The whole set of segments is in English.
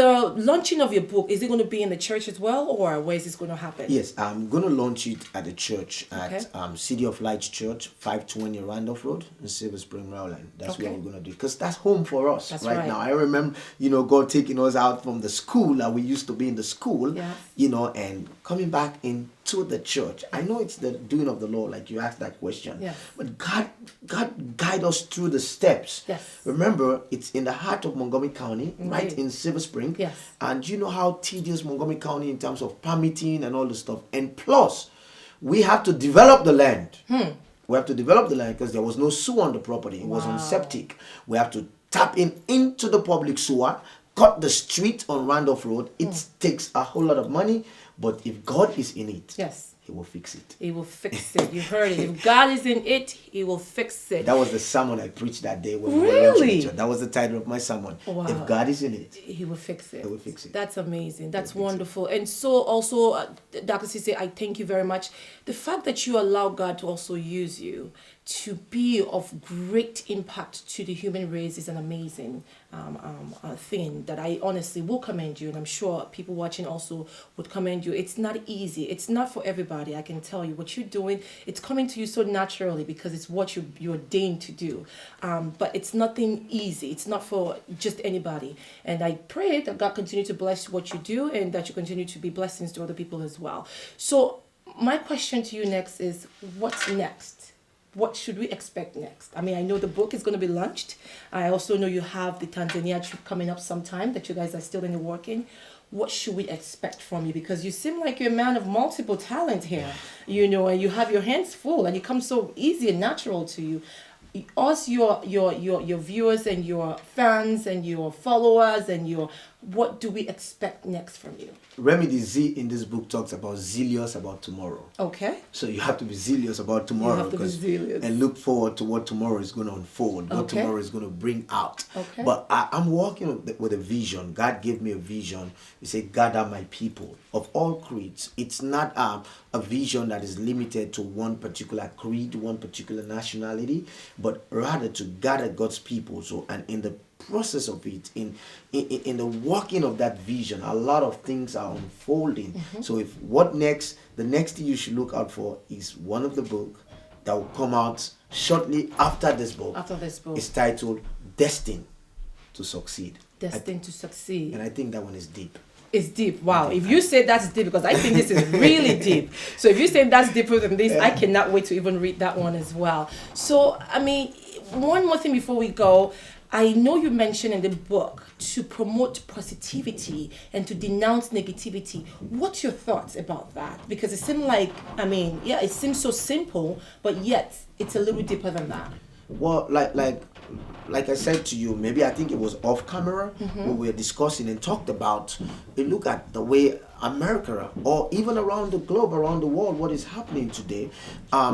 the launching of your book, is it going to be in the church as well, or where is this going to happen? Yes, I'm going to launch it at the church Okay. at City of Lights Church, 520 Randolph Road in Silver Spring, Maryland. That's Okay. where we're going to do it, because that's home for us That's right right. now. I remember, God taking us out from the school that we used to be in the school, Yes. and coming back into the church. I know it's the doing of the Lord, like you asked that question. Yes. But God guide us through the steps. Yes. Remember, it's in the heart of Montgomery County, right Right. in Silver Spring. Yes. And you know how tedious Montgomery County in terms of permitting and all the stuff. And plus, we have to develop the land. We have to develop the land because there was no sewer on the property. It was on septic. We have to tap into the public sewer, cut the street on Randolph Road. It takes a whole lot of money, but if God is in it, Yes. He will fix it. He will fix it. You heard it. If God is in it, He will fix it. That was the sermon I preached that day when we were launching Really? the church. That was the title of my sermon. Wow. If God is in it, He will fix it. He will fix it. That's amazing. That's wonderful. And so also, Dr. Cisse, I thank you very much. The fact that you allow God to also use you to be of great impact to the human race is an amazing thing that I honestly will commend you. And I'm sure people watching also would commend you. It's not easy. It's not for everybody. I can tell you what you're doing. It's coming to you so naturally because it's what you're ordained to do. But it's nothing easy. It's not for just anybody. And I pray that God continue to bless what you do and that you continue to be blessings to other people as well. So my question to you next is, what's next? What should we expect next? I mean, I know the book is going to be launched. I also know you have the Tanzania trip coming up sometime that you guys are still in the working. What should we expect from you? Because you seem like you're a man of multiple talent here, and you have your hands full and it comes so easy and natural to you. Us, your viewers and your fans and your followers and what do we expect next from you? Remedies Z in this book talks about zealous about tomorrow. Okay. So you have to be zealous about tomorrow. You have to be zealous. And look forward to what tomorrow is going to unfold, what Okay. tomorrow is going to bring out. Okay. But I'm working with a vision. God gave me a vision. He said, gather my people of all creeds. It's not a vision that is limited to one particular creed, one particular nationality, but rather to gather God's people. So, and in the process of it, in the working of that vision, a lot of things are unfolding. So if what next, the next thing you should look out for is one of the book that will come out shortly after this book. After this book. It's titled Destined to Succeed. Destined to Succeed. And I think that one is deep. It's deep. Wow. If you say that's deep, because I think this is really deep. So if you say that's deeper than this, I cannot wait to even read that one as well. So, I mean, one more thing before we go. I know you mentioned in the book to promote positivity and to denounce negativity. What's your thoughts about that? Because it seems like, it seems so simple, but yet it's a little deeper than that. Well, like I said to you, maybe I think it was off camera when we were discussing and talked about, look at the way America or even around the globe, around the world, what is happening today.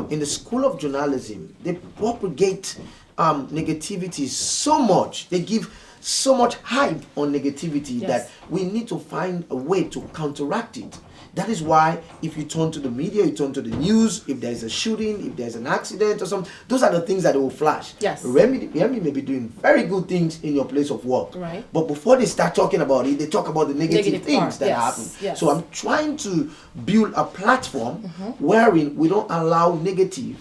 In the School of Journalism, they propagate negativity so much. They give so much hype on negativity that we need to find a way to counteract it. That is why if you turn to the media, you turn to the news, if there's a shooting, if there's an accident or something, those are the things that will flash. Yes. Remedy may be doing very good things in your place of work. Right. But before they start talking about it, they talk about the negative things part. that Yes. happen. Yes. So I'm trying to build a platform wherein we don't allow negative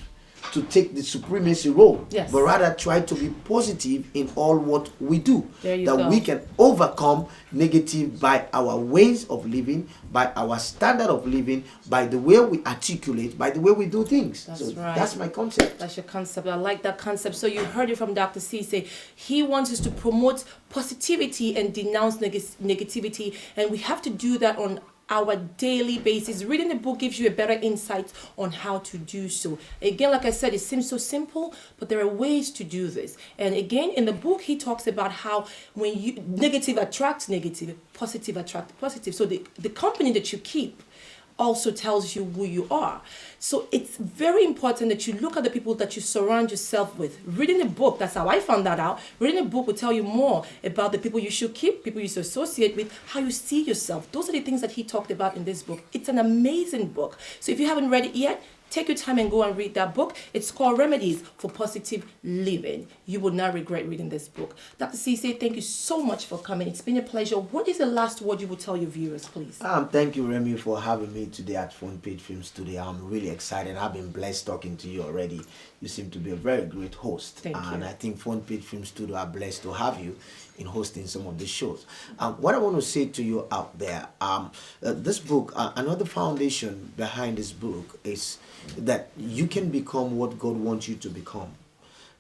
to take the supremacy role, Yes. but rather try to be positive in all what we do. There you that go. we can overcome negative by our ways of living, by our standard of living, by the way we articulate, by the way we do things. That's so right. that's my concept. That's your concept. I like that concept. So you heard it from Dr. Cisse. He wants us to promote positivity and denounce negativity, and we have to do that on our daily basis. Reading the book gives you a better insight on how to do so. Again, like I said, it seems so simple, but there are ways to do this. And again, in the book, he talks about how when negative attracts negative, positive attracts positive. So the company that you keep also tells you who you are. So it's very important that you look at the people that you surround yourself with. Reading a book, that's how I found that out. Reading a book will tell you more about the people you should keep, people you should associate with, how you see yourself. Those are the things that he talked about in this book. It's an amazing book. So if you haven't read it yet, Take your time and go and read that book. It's called Remedies for Positive Living. You will not regret reading this book. Dr. Cisse, thank you so much for coming. It's been a pleasure. What is the last word you will tell your viewers, please? Thank you, Remy, for having me today at Front Page Film Studio. I'm really excited. I've been blessed talking to you already. You seem to be a very great host. Thank you. And I think Front Page Film Studio are blessed to have you in hosting some of the shows. What I want to say to you out there, this book, another foundation behind this book is that you can become what God wants you to become.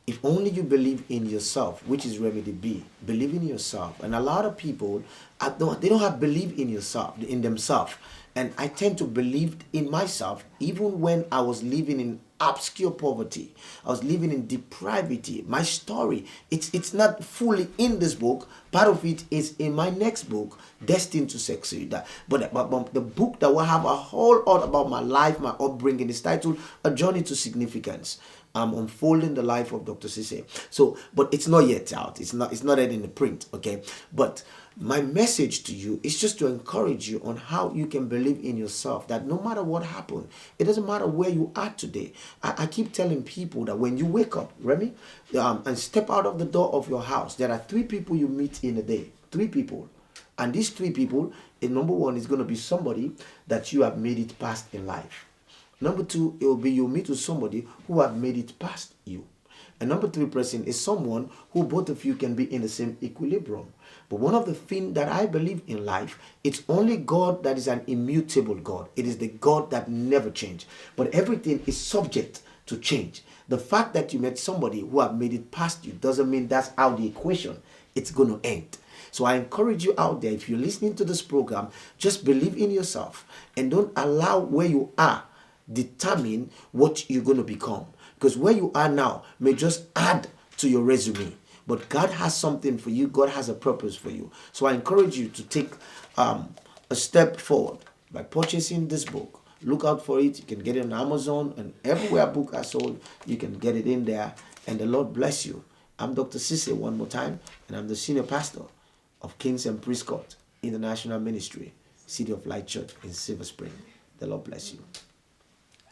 If only you believe in yourself, which is remedy B. Believe in yourself. And a lot of people, they don't have belief in yourself, in themselves. And I tend to believe in myself even when I was living in obscure poverty. I was living in depravity. My story, it's not fully in this book. Part of it is in my next book, Destined to Succeed. But the book that will have a whole lot about my life, my upbringing, is titled A Journey to Significance. I'm unfolding the life of Dr. Cisse. So, but it's not yet out. It's not yet in the print, okay? But my message to you is just to encourage you on how you can believe in yourself, that no matter what happened, it doesn't matter where you are today. I keep telling people that when you wake up, Remy, and step out of the door of your house, there are 3 people you meet in a day. 3 people. And these 3 people, number 1 is going to be somebody that you have made it past in life. Number 2, it will be you meet with somebody who have made it past you. And number 3 person is someone who both of you can be in the same equilibrium. But one of the things that I believe in life, it's only God that is an immutable God. It is the God that never changes. But everything is subject to change. The fact that you met somebody who have made it past you doesn't mean that's how the equation it's going to end. So I encourage you out there, if you're listening to this program, just believe in yourself and don't allow where you are determine what you're going to become, because where you are now may just add to your resume, but God has something for you. God has a purpose for you. So I encourage you to take a step forward by purchasing this book. Look out for it. You can get it on Amazon and everywhere book are sold. You can get it in there, and the Lord bless you. I'm Dr. Cisse one more time, and I'm the senior pastor of Kings and Priest Court International Ministry, City of Light Church in Silver Spring. The Lord bless you.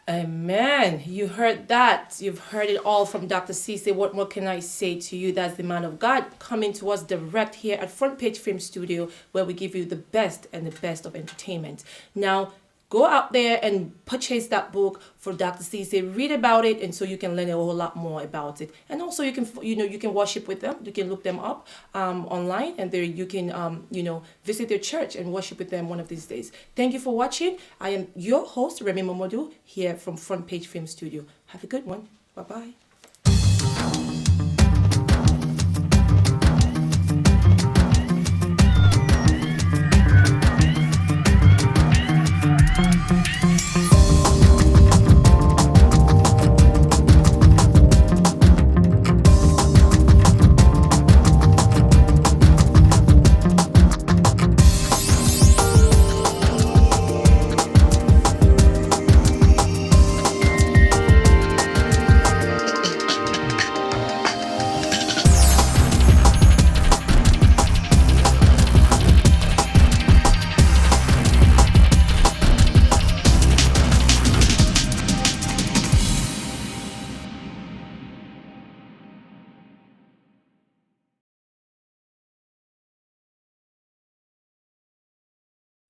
Amen. You heard that. You've heard it all from Dr. Cisse. What more can I say to you? That's the man of God coming to us direct here at Front Page Film Studio, where we give you the best and the best of entertainment. Now, go out there and purchase that book for Dr. Cisse. Read about it, and so you can learn a whole lot more about it. And also, you can worship with them. You can look them up online, and there you can visit their church and worship with them one of these days. Thank you for watching. I am your host, Remy Momodu, here from Front Page Film Studio. Have a good one. Bye bye.